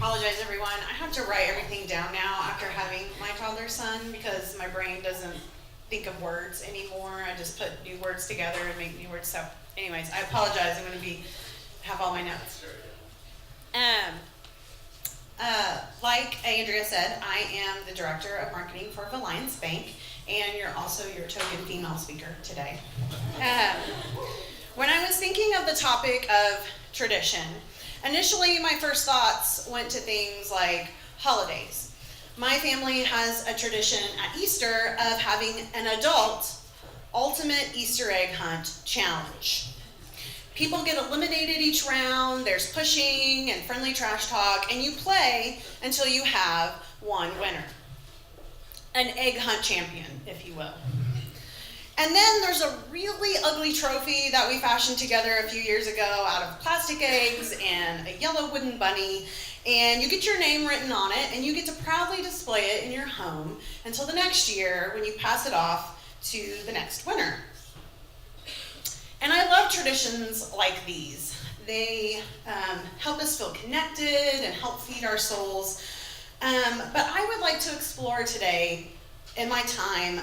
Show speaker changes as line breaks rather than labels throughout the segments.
apologize, everyone. I have to write everything down now after having my toddler son because my brain doesn't think of words anymore. I just put new words together and make new words. So anyways, I apologize. I'm going to have all my notes. Like Andrea said, I am the Director of Marketing for Alliance Bank, and you're also your token female speaker today. When I was thinking of the topic of tradition, initially my first thoughts went to things like holidays. My family has a tradition at Easter of having an adult ultimate Easter egg hunt challenge. People get eliminated each round, there's pushing and friendly trash talk, and you play until you have one winner. An egg hunt champion, if you will. And then there's a really ugly trophy that we fashioned together a few years ago out of plastic eggs and a yellow wooden bunny, and you get your name written on it, and you get to proudly display it in your home until the next year when you pass it off to the next winner. And I love traditions like these. They help us feel connected and help feed our souls. But I would like to explore today in my time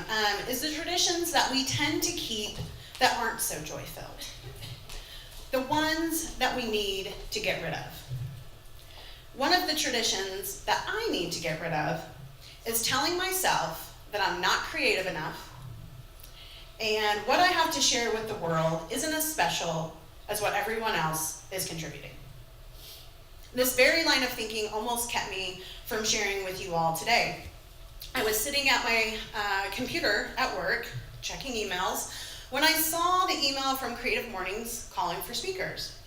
is the traditions that we tend to keep that aren't so joy-filled. The ones that we need to get rid of. One of the traditions that I need to get rid of is telling myself that I'm not creative enough, and what I have to share with the world isn't as special as what everyone else is contributing. This very line of thinking almost kept me from sharing with you all today. I was sitting at my computer at work, checking emails, when I saw the email from CreativeMornings calling for speakers.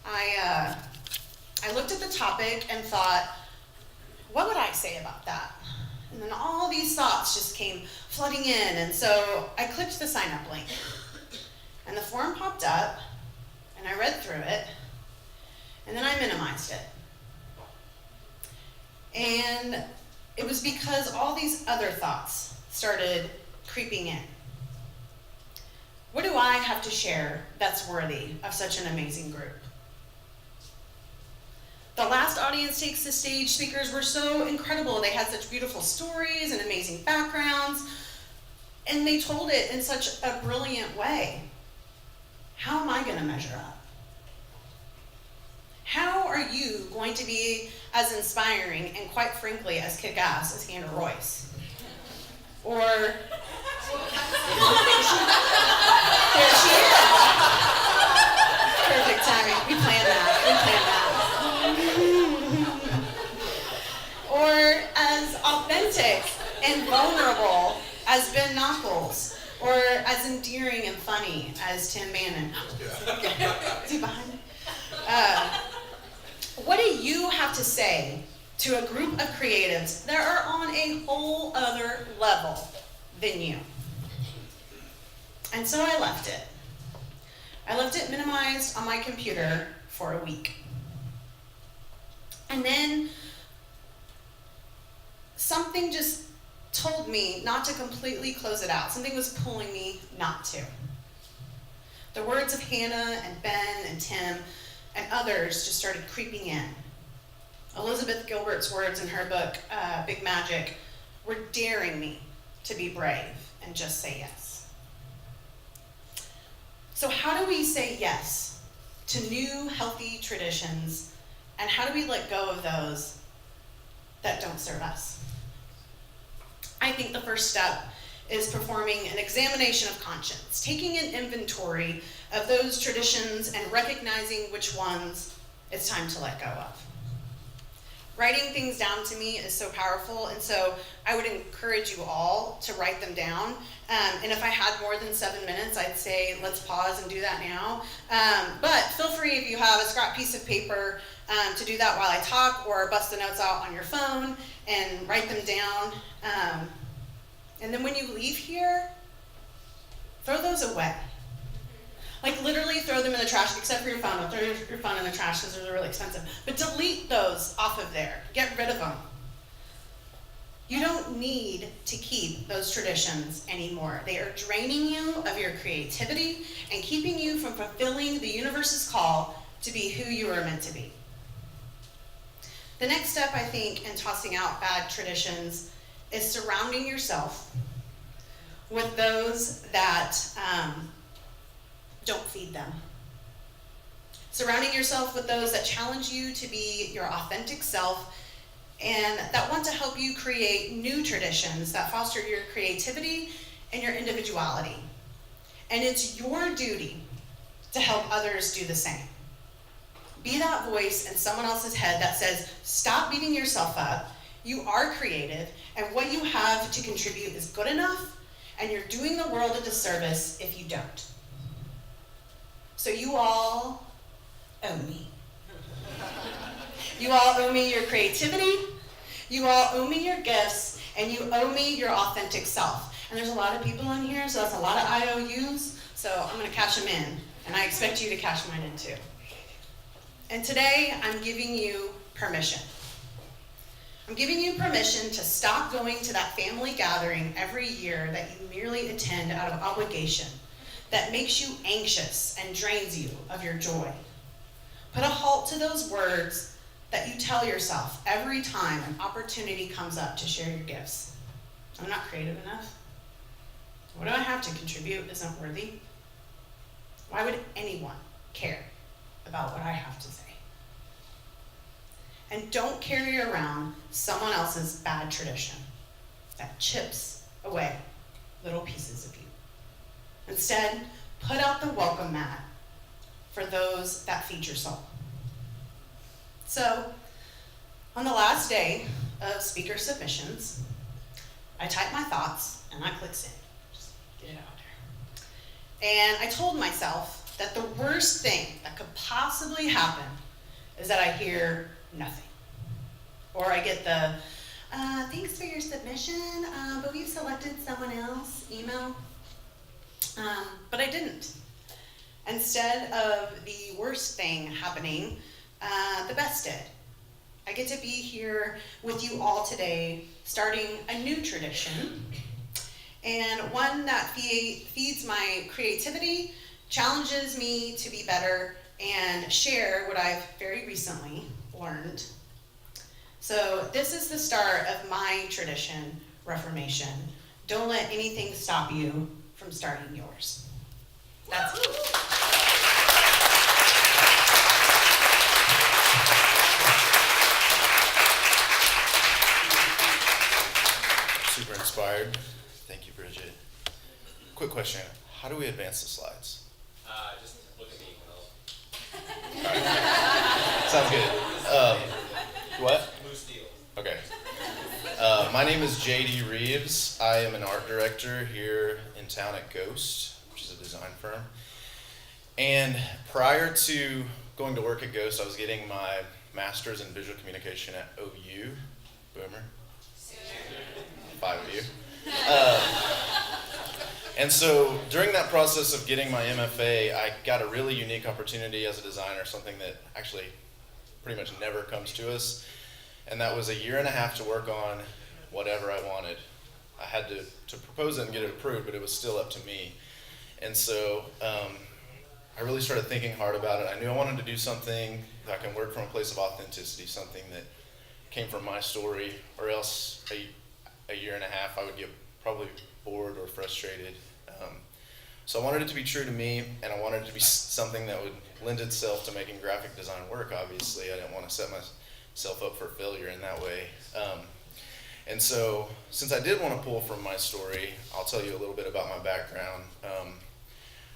I looked at the topic and thought, what would I say about that? And then all these thoughts just came flooding in, and so I clicked the sign up link. And the form popped up, and I read through it, and then I minimized it. And it was because all these other thoughts started creeping in. What do I have to share that's worthy of such an amazing group? The last Audience Takes the Stage speakers were so incredible. They had such beautiful stories and amazing backgrounds, and they told it in such a brilliant way. How am I going to measure up? How are you going to be as inspiring and, quite frankly, as kick-ass as Hannah Royce? Or, there she is. Perfect timing. We planned that. Or as authentic and vulnerable as Ben Knuckles, or as endearing and funny as Tim Bannon. Is he behind me? What do you have to say to a group of creatives that are on a whole other level than you? And so I left it. I left it minimized on my computer for a week. And then something just told me not to completely close it out. Something was pulling me not to. The words of Hannah and Ben and Tim and others just started creeping in. Elizabeth Gilbert's words in her book, Big Magic, were daring me to be brave and just say yes. So how do we say yes to new, healthy traditions, and how do we let go of those that don't serve us? I think the first step is performing an examination of conscience, taking an inventory of those traditions and recognizing which ones it's time to let go of. Writing things down to me is so powerful, and so I would encourage you all to write them down. And if I had more than 7 minutes, I'd say let's pause and do that now. But feel free, if you have a scrap piece of paper, to do that while I talk, or bust the notes out on your phone and write them down. And then when you leave here, throw those away. Like literally throw them in the trash, except for your phone. Don't throw your phone in the trash because they're really expensive. But delete those off of there. Get rid of them. You don't need to keep those traditions anymore. They are draining you of your creativity and keeping you from fulfilling the universe's call to be who you are meant to be. The next step, I think, in tossing out bad traditions is surrounding yourself with those that don't feed them. Surrounding yourself with those that challenge you to be your authentic self and that want to help you create new traditions that foster your creativity and your individuality. And it's your duty to help others do the same. Be that voice in someone else's head that says, stop beating yourself up, you are creative, and what you have to contribute is good enough, and you're doing the world a disservice if you don't. So you all owe me. You all owe me your creativity, you all owe me your gifts, and you owe me your authentic self. And there's a lot of people in here, so that's a lot of IOUs, so I'm gonna cash them in, and I expect you to cash mine in too. And today, I'm giving you permission. I'm giving you permission to stop going to that family gathering every year that you merely attend out of obligation, that makes you anxious and drains you of your joy. Put a halt to those words that you tell yourself every time an opportunity comes up to share your gifts. I'm not creative enough. What do I have to contribute isn't worthy? Why would anyone care about what I have to say? And don't carry around someone else's bad tradition that chips away little pieces of you. Instead, put out the welcome mat for those that feed your soul. So, on the last day of speaker submissions, I type my thoughts and I click send. Just get it out there. And I told myself that the worst thing that could possibly happen is that I hear nothing. Or I get the, thanks for your submission, but we've selected someone else email. But I didn't. Instead of the worst thing happening, the best did. I get to be here with you all today, starting a new tradition, and one that feeds my creativity, challenges me to be better, and share what I've very recently learned. So this is the start of my tradition, Reformation. Don't let anything stop you from starting yours. That's it.
Super inspired. Thank you, Bridget. Quick question. How do we advance the slides?
Just look at me.
All right. Sounds good. What?
Loose deal.
Okay. My name is J.D. Reeves. I am an art director here in town at Ghost, which is a design firm. And prior to going to work at Ghost, I was getting my master's in visual communication at OU. Boomer. 5 of you. And so during that process of getting my MFA, I got a really unique opportunity as a designer, something that actually pretty much never comes to us. And that was a year and a half to work on whatever I wanted. I had to propose it and get it approved, but it was still up to me. And so I really started thinking hard about it. I knew I wanted to do something that can work from a place of authenticity, something that came from my story, or else a year and a half I would get probably bored or frustrated. So I wanted it to be true to me, and I wanted it to be something that would lend itself to making graphic design work, obviously. I didn't want to set myself up for failure in that way. And so, since I did want to pull from my story, I'll tell you a little bit about my background.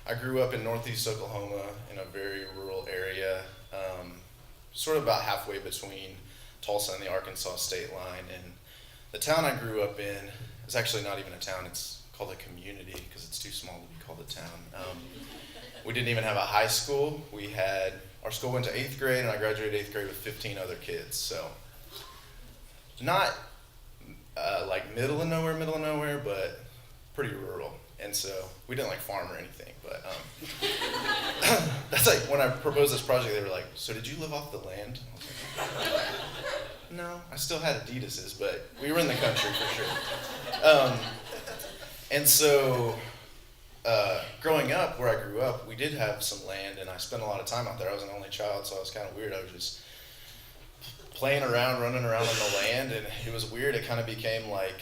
I grew up in northeast Oklahoma in a very rural area, sort of about halfway between Tulsa and the Arkansas state line. And the town I grew up in is actually not even a town, it's called a community because it's too small to be called a town. We didn't even have a high school. Our school went to 8th grade, and I graduated 8th grade with 15 other kids. So not like middle of nowhere, but pretty rural. And so we didn't like farm or anything, but that's like when I proposed this project, they were like, so did you live off the land? I was like, no, I still had Adidas's, but we were in the country for sure. And so growing up, where I grew up, we did have some land, and I spent a lot of time out there. I was an only child, so I was kind of weird. I was just playing around, running around on the land, and it was weird. It kind of became like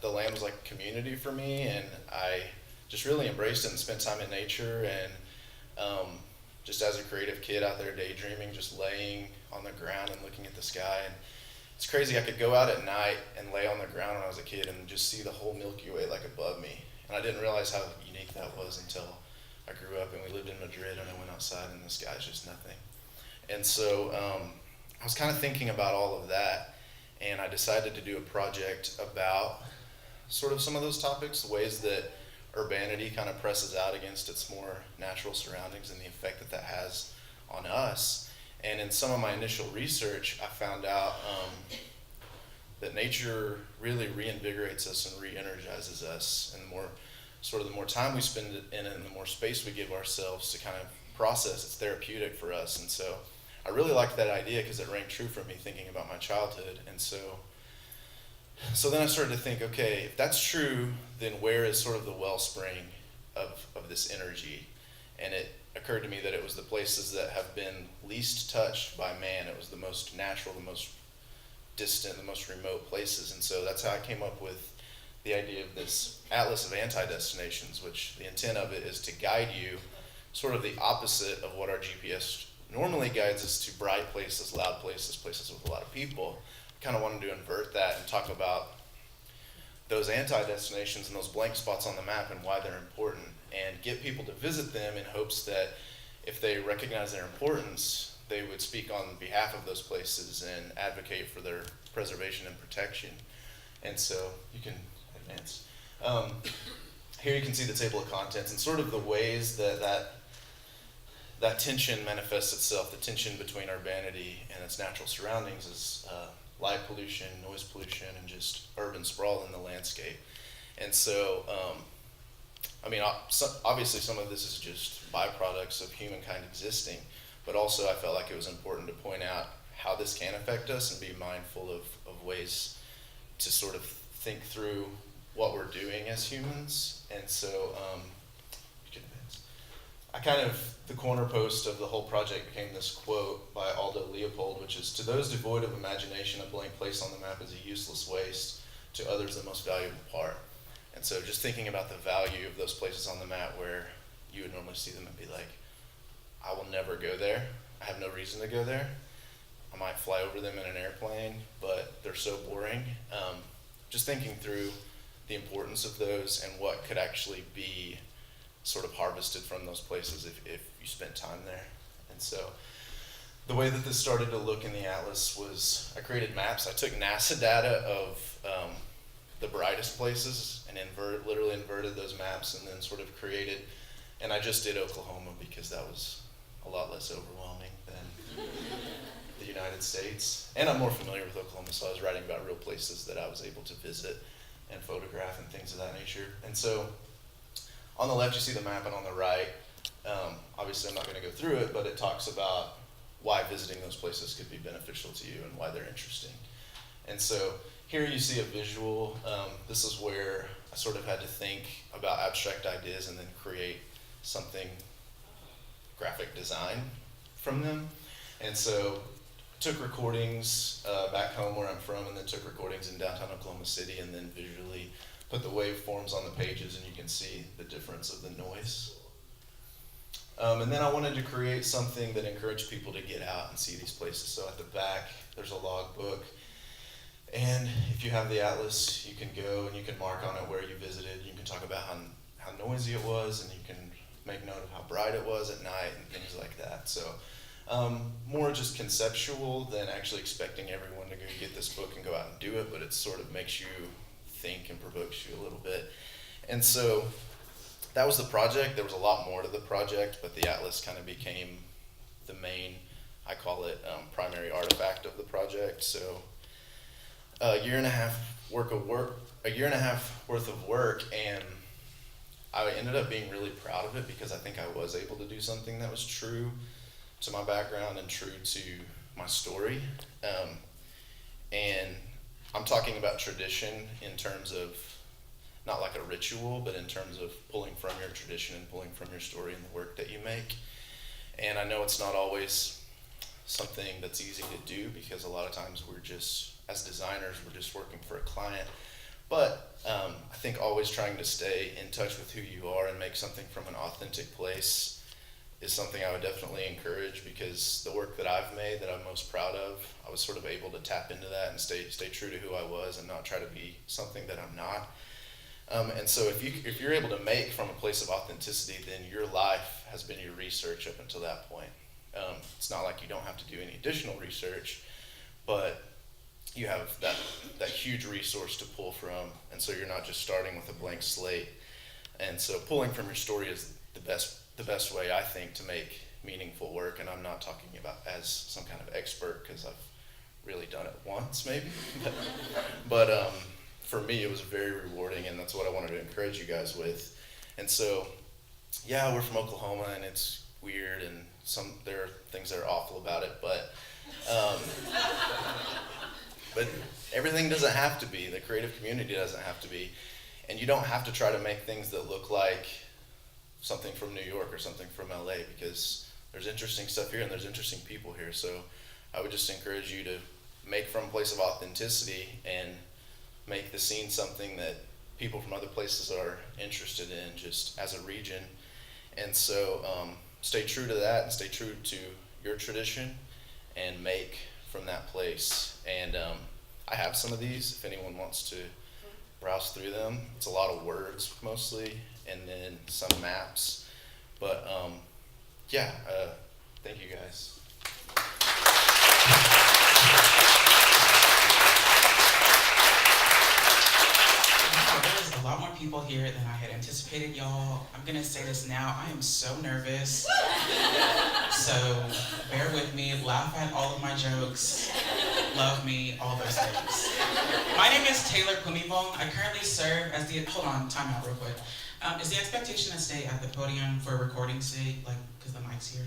the land was like a community for me, and I just really embraced it and spent time in nature. And just as a creative kid out there daydreaming, just laying on the ground and looking at the sky. And it's crazy, I could go out at night and lay on the ground when I was a kid and just see the whole Milky Way like above me. And I didn't realize how unique that was until I grew up and we lived in Madrid, and I went outside and the sky's just nothing. And so I was kind of thinking about all of that, and I decided to do a project about sort of some of those topics, the ways that urbanity kind of presses out against its more natural surroundings and the effect that that has on us. And in some of my initial research, I found out that nature really reinvigorates us and re-energizes us, and the more time we spend in it and the more space we give ourselves to kind of process, it's therapeutic for us. And so I really liked that idea because it rang true for me thinking about my childhood. And so then I started to think, okay, if that's true, then where is sort of the wellspring of this energy? And it occurred to me that it was the places that have been least touched by man. It was the most natural, the most distant, the most remote places. And so that's how I came up with the idea of this atlas of anti-destinations, which the intent of it is to guide you sort of the opposite of what our GPS normally guides us to: bright places, loud places, places with a lot of people. I kind of wanted to invert that and talk about those anti-destinations and those blank spots on the map and why they're important, and get people to visit them in hopes that if they recognize their importance, they would speak on behalf of those places and advocate for their preservation and protection. And so you can advance. Here you can see the table of contents and sort of the ways that tension manifests itself. The tension between urbanity and its natural surroundings is light pollution, noise pollution, and just urban sprawl in the landscape. And so, obviously some of this is just byproducts of humankind existing, but also I felt like it was important to point out how this can affect us and be mindful of ways to sort of think through what we're doing as humans. And so, the corner post of the whole project became this quote by Aldo Leopold, which is, "To those devoid of imagination, a blank place on the map is a useless waste. To others, the most valuable part." And so just thinking about the value of those places on the map where you would normally see them and be like, I will never go there. I have no reason to go there. I might fly over them in an airplane, but they're so boring. Just thinking through the importance of those and what could actually be sort of harvested from those places if you spent time there. And so the way that this started to look in the atlas was I created maps. I took NASA data of the brightest places and literally inverted those maps, and then sort of created, and I just did Oklahoma because that was a lot less overwhelming than the United States. And I'm more familiar with Oklahoma, so I was writing about real places that I was able to visit and photograph and things of that nature. And so on the left you see the map, and on the right, obviously I'm not going to go through it, but it talks about why visiting those places could be beneficial to you and why they're interesting. And so here you see a visual. This is where I sort of had to think about abstract ideas and then create something graphic design from them. And so I took recordings back home where I'm from, and then took recordings in downtown Oklahoma City, and then visually put the waveforms on the pages, and you can see the difference of the noise. And then I wanted to create something that encouraged people to get out and see these places. So at the back, there's a logbook. And if you have the atlas, you can go and you can mark on it where you visited. You can talk about how noisy it was, and you can make note of how bright it was at night and things like that. So more just conceptual than actually expecting everyone to go get this book and go out and do it, but it sort of makes you think and provokes you a little bit. And so that was the project. There was a lot more to the project, but the atlas kind of became the main, I call it, primary artifact of the project. So a year and a half worth of work, and I ended up being really proud of it because I think I was able to do something that was true to my background and true to my story. And I'm talking about tradition in terms of not like a ritual, but in terms of pulling from your tradition and pulling from your story and the work that you make. And I know it's not always something that's easy to do, because a lot of times we're just, as designers, we're just working for a client. But I think always trying to stay in touch with who you are and make something from an authentic place is something I would definitely encourage, because the work that I've made that I'm most proud of, I was sort of able to tap into that and stay true to who I was and not try to be something that I'm not. And so if you're able to make from a place of authenticity, then your life has been your research up until that point. It's not like you don't have to do any additional research, but you have that huge resource to pull from, and so you're not just starting with a blank slate. And so pulling from your story is the best way, I think, to make meaningful work. And I'm not talking about as some kind of expert, because I've really done it once maybe, but for me it was very rewarding, and that's what I wanted to encourage you guys with. And so yeah, we're from Oklahoma, and it's weird, and there are things that are awful about it, but everything doesn't have to be. The creative community doesn't have to be. And you don't have to try to make things that look like something from New York or something from LA, because there's interesting stuff here and there's interesting people here. So I would just encourage you to make from a place of authenticity and make the scene something that people from other places are interested in, just as a region. And so stay true to that, and stay true to your tradition, and make from that place. And I have some of these if anyone wants to browse through them. It's a lot of words mostly, and then some maps. But yeah, thank you guys.
There's a lot more people here than I had anticipated, y'all. I'm gonna say this now, I am so nervous. So bear with me, laugh at all of my jokes, love me, all those things. My name is Taylor Pumibong. I currently serve as the, hold on, time out real quick. Is the expectation to stay at the podium for recording's sake, like, because the mic's here?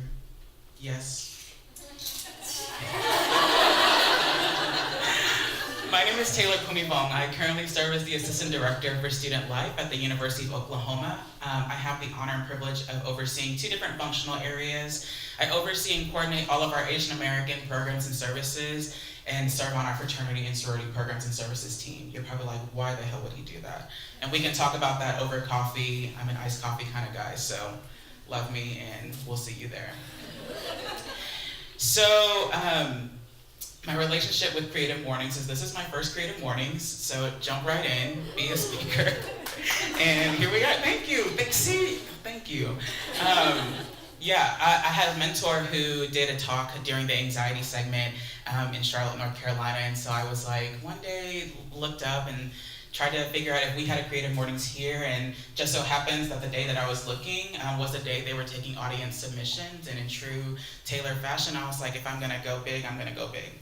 Yes? My name is Taylor Pumibong. I currently serve as the Assistant Director for Student Life at the University of Oklahoma. I have the honor and privilege of overseeing 2 different functional areas. I oversee and coordinate all of our Asian American programs and services, and serve on our fraternity and sorority programs and services team. You're probably like, why the hell would he do that? And we can talk about that over coffee. I'm an iced coffee kind of guy, so love me and we'll see you there. So, my relationship with Creative Mornings is this is my first Creative Mornings, so jump right in, be a speaker. And here we are, thank you, thank you. Yeah, I had a mentor who did a talk during the anxiety segment in Charlotte, North Carolina, and so I was like, one day looked up and tried to figure out if we had a Creative Mornings here, and just so happens that the day that I was looking was the day they were taking audience submissions, and in true Taylor fashion, I was like, if I'm gonna go big, I'm gonna go big.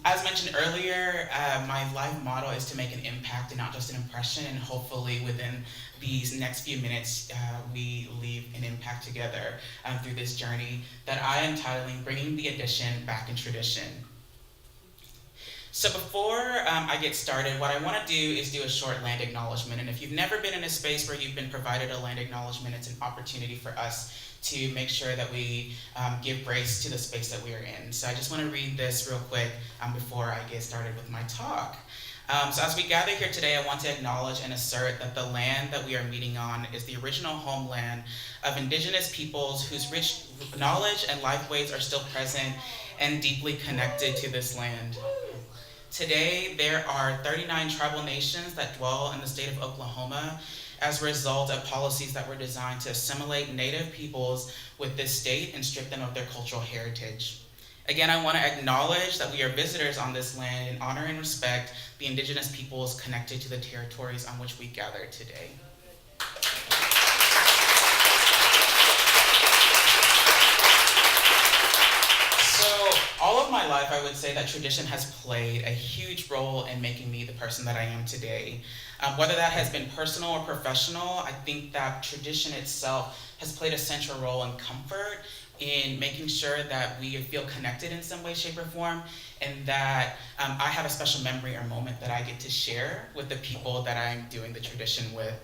As mentioned earlier, my life motto is to make an impact and not just an impression, and hopefully within these next few minutes, we leave an impact together through this journey that I am titling Bringing the Addition Back in Tradition. So before I get started, what I want to do is do a short land acknowledgement. And if you've never been in a space where you've been provided a land acknowledgement, it's an opportunity for us to make sure that we give grace to the space that we are in. So I just want to read this real quick before I get started with my talk. So as we gather here today, I want to acknowledge and assert that the land that we are meeting on is the original homeland of Indigenous peoples whose rich knowledge and lifeways are still present and deeply connected to this land. Today, there are 39 tribal nations that dwell in the state of Oklahoma as a result of policies that were designed to assimilate Native peoples with this state and strip them of their cultural heritage. Again, I want to acknowledge that we are visitors on this land and honor and respect the Indigenous peoples connected to the territories on which we gather today. All of my life, I would say that tradition has played a huge role in making me the person that I am today. Whether that has been personal or professional, I think that tradition itself has played a central role in comfort, in making sure that we feel connected in some way, shape, or form, and that I have a special memory or moment that I get to share with the people that I'm doing the tradition with.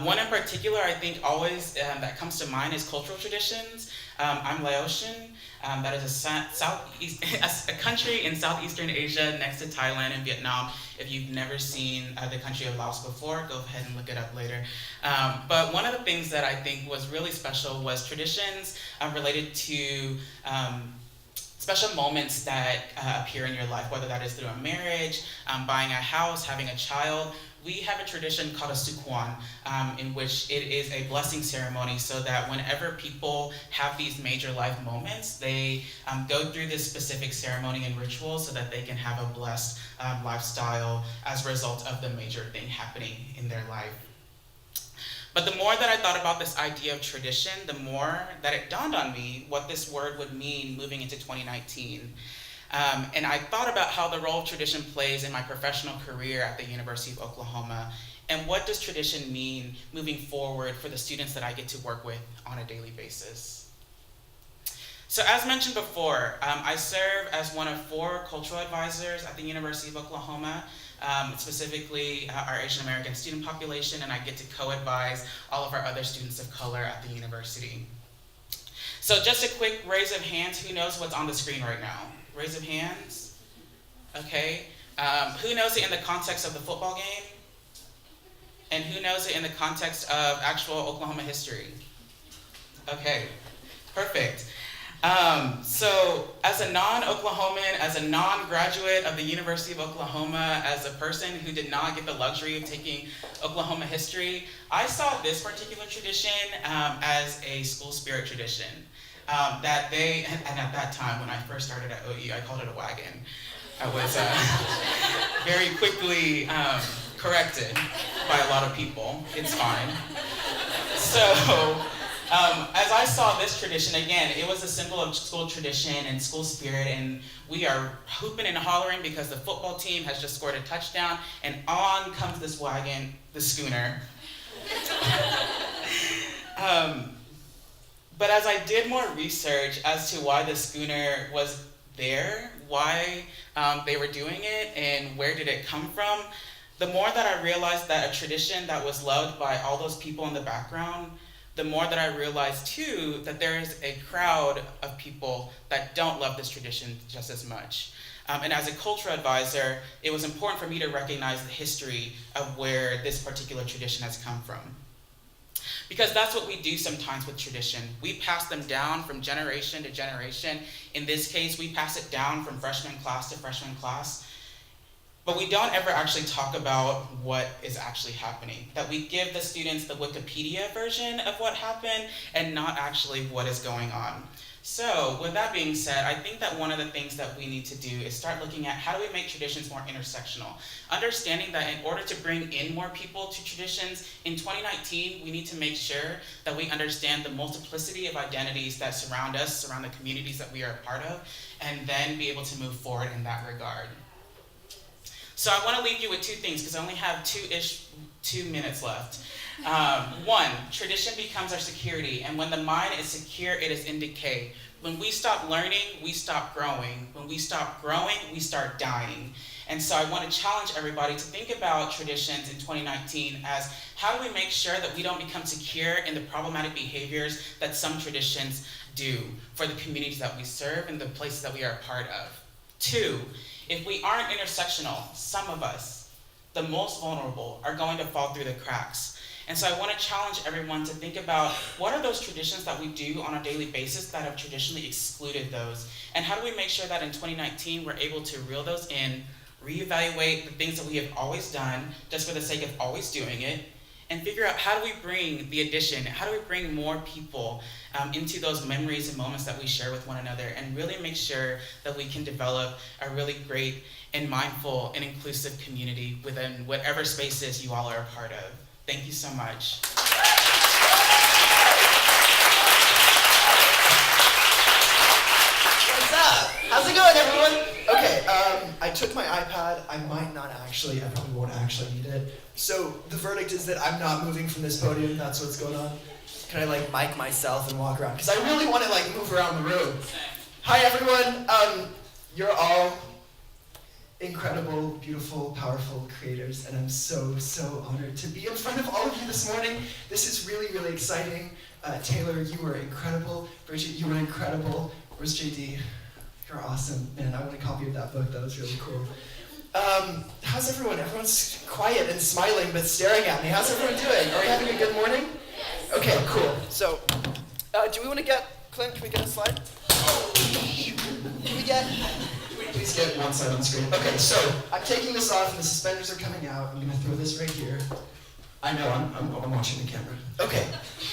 One in particular, I think always that comes to mind is cultural traditions. I'm Laotian. That is a country in Southeastern Asia next to Thailand and Vietnam. If you've never seen the country of Laos before, go ahead and look it up later. But one of the things that I think was really special was traditions related to special moments that appear in your life, whether that is through a marriage, buying a house, having a child. We have a tradition called a sukwan, in which it is a blessing ceremony so that whenever people have these major life moments, they go through this specific ceremony and ritual so that they can have a blessed lifestyle as a result of the major thing happening in their life. But the more that I thought about this idea of tradition, the more that it dawned on me what this word would mean moving into 2019. And I thought about how the role of tradition plays in my professional career at the University of Oklahoma, and what does tradition mean moving forward for the students that I get to work with on a daily basis. So as mentioned before, I serve as one of 4 cultural advisors at the University of Oklahoma, specifically our Asian American student population, and I get to co-advise all of our other students of color at the university. So just a quick raise of hands, who knows what's on the screen right now? Raise of hands. Okay. Who knows it in the context of the football game? And who knows it in the context of actual Oklahoma history? Okay, perfect. So as a non-Oklahoman, as a non-graduate of the University of Oklahoma, as a person who did not get the luxury of taking Oklahoma history, I saw this particular tradition as a school spirit tradition. That they, and at that time when I first started at OE, I called it a wagon. I was very quickly corrected by a lot of people. It's fine. So, as I saw this tradition, again, it was a symbol of school tradition and school spirit, and we are hooping and hollering because the football team has just scored a touchdown, and on comes this wagon, the schooner. But as I did more research as to why the schooner was there, why they were doing it, and where did it come from, the more that I realized that a tradition that was loved by all those people in the background, the more that I realized too that there is a crowd of people that don't love this tradition just as much. And as a cultural advisor, it was important for me to recognize the history of where this particular tradition has come from. Because that's what we do sometimes with tradition. We pass them down from generation to generation. In this case, we pass it down from freshman class to freshman class. But we don't ever actually talk about what is actually happening. That we give the students the Wikipedia version of what happened and not actually what is going on. So with that being said, I think that one of the things that we need to do is start looking at how do we make traditions more intersectional. Understanding that in order to bring in more people to traditions, in 2019, we need to make sure that we understand the multiplicity of identities that surround us, surround the communities that we are a part of, and then be able to move forward in that regard. So I want to leave you with 2 things because I only have 2 minutes left. 1, tradition becomes our security, and when the mind is secure, it is in decay. When we stop learning, we stop growing. When we stop growing, we start dying. And so I want to challenge everybody to think about traditions in 2019 as how do we make sure that we don't become secure in the problematic behaviors that some traditions do for the communities that we serve and the places that we are a part of. 2, if we aren't intersectional, some of us, the most vulnerable, are going to fall through the cracks. And so I want to challenge everyone to think about what are those traditions that we do on a daily basis that have traditionally excluded those? And how do we make sure that in 2019 we're able to reel those in, reevaluate the things that we have always done just for the sake of always doing it, and figure out how do we bring the addition, how do we bring more people into those memories and moments that we share with one another, and really make sure that we can develop a really great and mindful and inclusive community within whatever spaces you all are a part of. Thank you so much.
What's up? How's it going, everyone? Okay, I took my iPad. I might not actually, I probably won't actually need it. So the verdict is that I'm not moving from this podium. That's what's going on. Can I mic myself and walk around? Because I really want to move around the room. Hi, everyone. You're all incredible, beautiful, powerful creators, and I'm so, so honored to be in front of all of you this morning. This is really, really exciting. Taylor, you were incredible. Bridget, you were incredible. Where's JD? You're awesome. Man, I want a copy of that book. That was really cool. How's everyone? Everyone's quiet and smiling, but staring at me. How's everyone doing? Are we having a good morning? Yes. Okay, cool. So, do we want to get, Clint, can we get a slide? Can we please get one side on the screen? Okay, so I'm taking this off and the suspenders are coming out. I'm gonna throw this right here. I know, I'm watching the camera. Okay,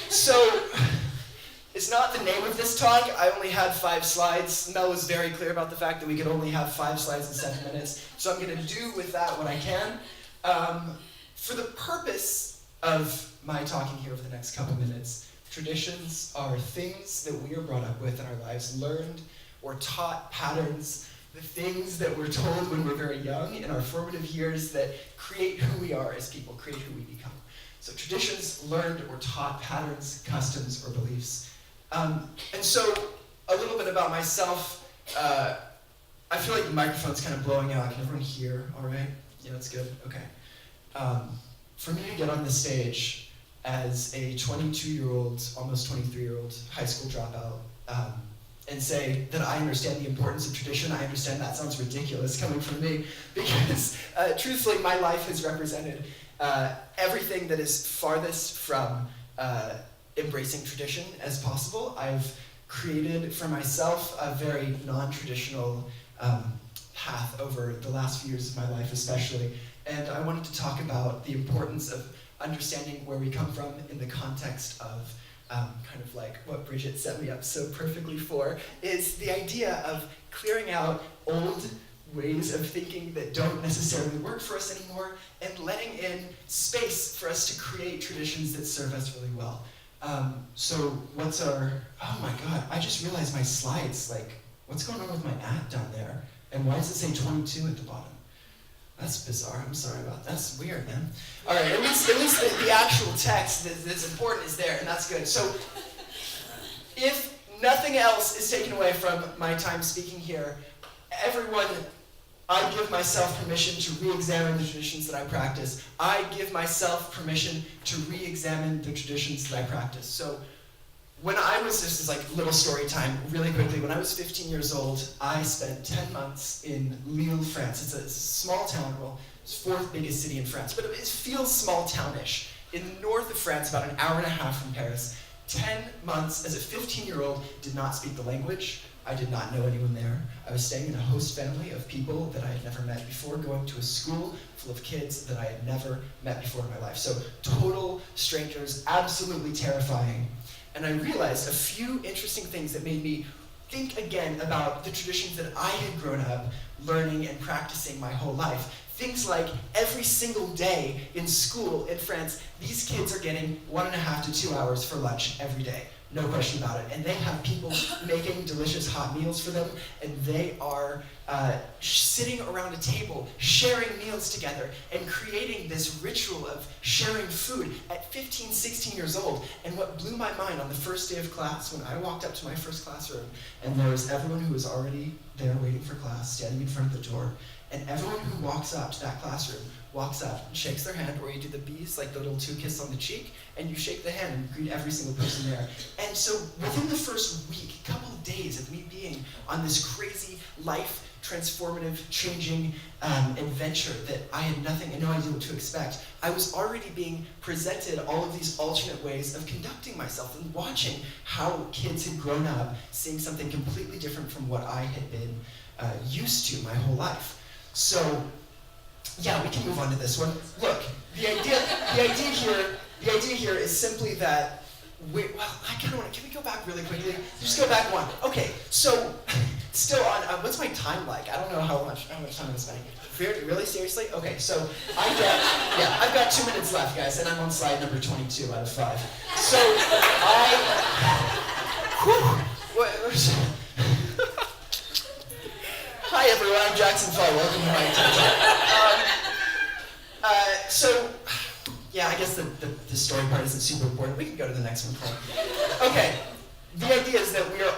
so it's not the name of this talk. I only had 5 slides. Mel was very clear about the fact that we could only have 5 slides in 7 minutes. So I'm gonna do with that what I can. For the purpose of my talking here over the next couple minutes, traditions are things that we are brought up with in our lives, learned or taught patterns, the things that we're told when we're very young in our formative years that create who we are as people, create who we become. So traditions, learned or taught patterns, customs, or beliefs. And so a little bit about myself. I feel like the microphone's kind of blowing out. Can everyone hear all right? Yeah, that's good. Okay. For me to get on the stage as a 22-year-old, almost 23-year-old high school dropout, and say that I understand the importance of tradition, I understand that sounds ridiculous coming from me, because truthfully, my life has represented everything that is farthest from embracing tradition as possible. I've created for myself a very non-traditional path over the last few years of my life especially, and I wanted to talk about the importance of understanding where we come from in the context of kind of like what Bridget set me up so perfectly for, is the idea of clearing out old ways of thinking that don't necessarily work for us anymore and letting in space for us to create traditions that serve us really well. So what's our, oh my God, I just realized my slides, like, what's going on with my ad down there? And why does it say 22 at the bottom? That's bizarre, I'm sorry about that. That's weird, man. All right, at least the actual text that's important is there, and that's good. So if nothing else is taken away from my time speaking here, everyone, I give myself permission to re-examine the traditions that I practice. I give myself permission to re-examine the traditions that I practice. So when I was, this is like little story time, really quickly, when I was 15 years old, I spent 10 months in Lille, France. It's a small town, well, it's the 4th biggest city in France, but it feels small townish. In the north of France, about an hour and a half from Paris. 10 months as a 15-year-old, did not speak the language. I did not know anyone there. I was staying in a host family of people that I had never met before, going to a school full of kids that I had never met before in my life. So total strangers, absolutely terrifying. And I realized a few interesting things that made me think again about the traditions that I had grown up learning and practicing my whole life. Things like every single day in school in France, these kids are getting 1.5 to 2 hours for lunch every day. No question about it. And they have people making delicious hot meals for them, and they are sitting around a table, sharing meals together, and creating this ritual of sharing food at 15, 16 years old. And what blew my mind on the first day of class, when I walked up to my first classroom, and there was everyone who was already there waiting for class, standing in front of the door, and everyone who walks up to that classroom walks up and shakes their hand, or you do the bees, like the little 2 kisses on the cheek, and you shake the hand and greet every single person there. And so within the first week, couple of days of me being on this crazy life transformative, changing adventure that I had no idea what to expect, I was already being presented all of these alternate ways of conducting myself and watching how kids had grown up, seeing something completely different from what I had been used to my whole life. So, yeah, we can move on to this one. Look, the idea here is simply that I kind of want to, can we go back really quickly? Just go back one. Okay, so, still on, what's my time like? I don't know how much time I'm spending. Really, seriously? Okay, so I've got 2 minutes left, guys, and I'm on slide number 22 out of 5. So, hi everyone, I'm Jackson Fall, welcome to my attention. So, yeah, I guess the story part isn't super important. We can go to the next one. Okay, the idea is that we are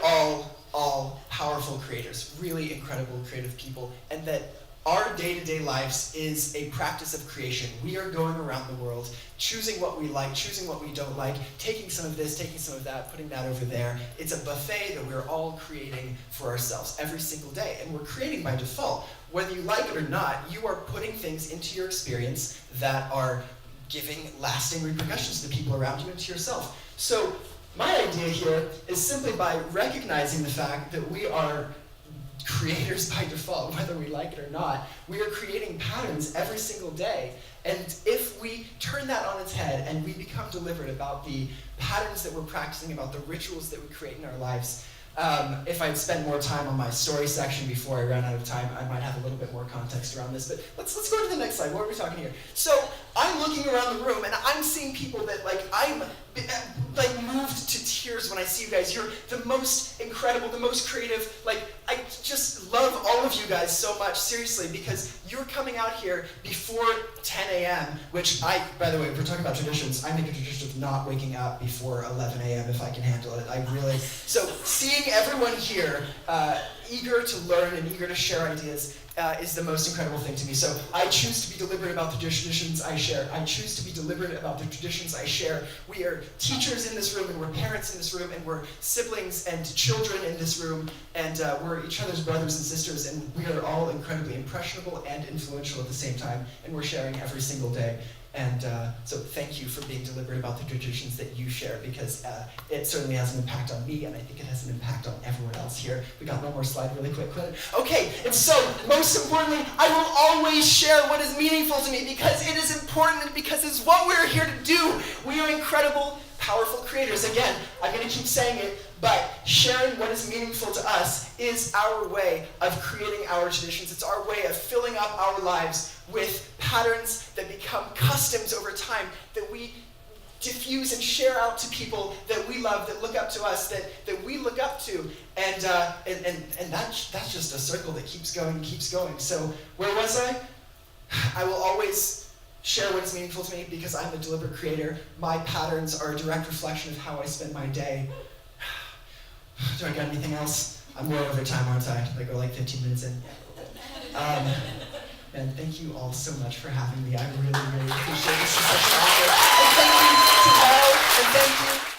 all powerful creators, really incredible creative people, and that our day-to-day lives is a practice of creation. We are going around the world, choosing what we like, choosing what we don't like, taking some of this, taking some of that, putting that over there. It's a buffet that we're all creating for ourselves every single day. And we're creating by default. Whether you like it or not, you are putting things into your experience that are giving lasting repercussions to the people around you and to yourself. So my idea here is simply by recognizing the fact that we are creators by default, whether we like it or not. We are creating patterns every single day. And if we turn that on its head and we become deliberate about the patterns that we're practicing, about the rituals that we create in our lives, if I'd spend more time on my story section before I ran out of time, I might have a little bit more context around this. But let's go to the next slide. What are we talking here? So I'm looking around the room and I'm seeing people that I'm moved to tears when I see you guys. You're the most incredible, the most creative. I just love all of you guys so much, seriously, because you're coming out here before 10 a.m., which by the way, if we're talking about traditions, I make a tradition of not waking up before 11 a.m. if I can handle it. So seeing everyone here eager to learn and eager to share ideas is the most incredible thing to me. So I choose to be deliberate about the traditions I share. I choose to be deliberate about the traditions I share. We are teachers in this room, and we're parents in this room, and we're siblings and children in this room, and we're each other's brothers and sisters, and we are all incredibly impressionable and influential at the same time, and we're sharing every single day. And so thank you for being deliberate about the traditions that you share, because it certainly has an impact on me, and I think it has an impact on everyone else here. We got one more slide really quick. Okay, and so most importantly, I will always share what is meaningful to me, because it is important and because it's what we're here to do. We are incredible, powerful creators. Again, I'm going to keep saying it, but sharing what is meaningful to us is our way of creating our traditions. It's our way of filling up our lives with patterns that become customs over time, that we diffuse and share out to people that we love, that look up to us, that we look up to. And that's just a circle that keeps going and keeps going. So where was I? I will always share what is meaningful to me because I'm a deliberate creator. My patterns are a direct reflection of how I spend my day. Do I got anything else? I'm way over time, aren't I? I go like 15 minutes in. And thank you all so much for having me. I really, really appreciate it. This is such an honor. And thank you to Mel, and thank you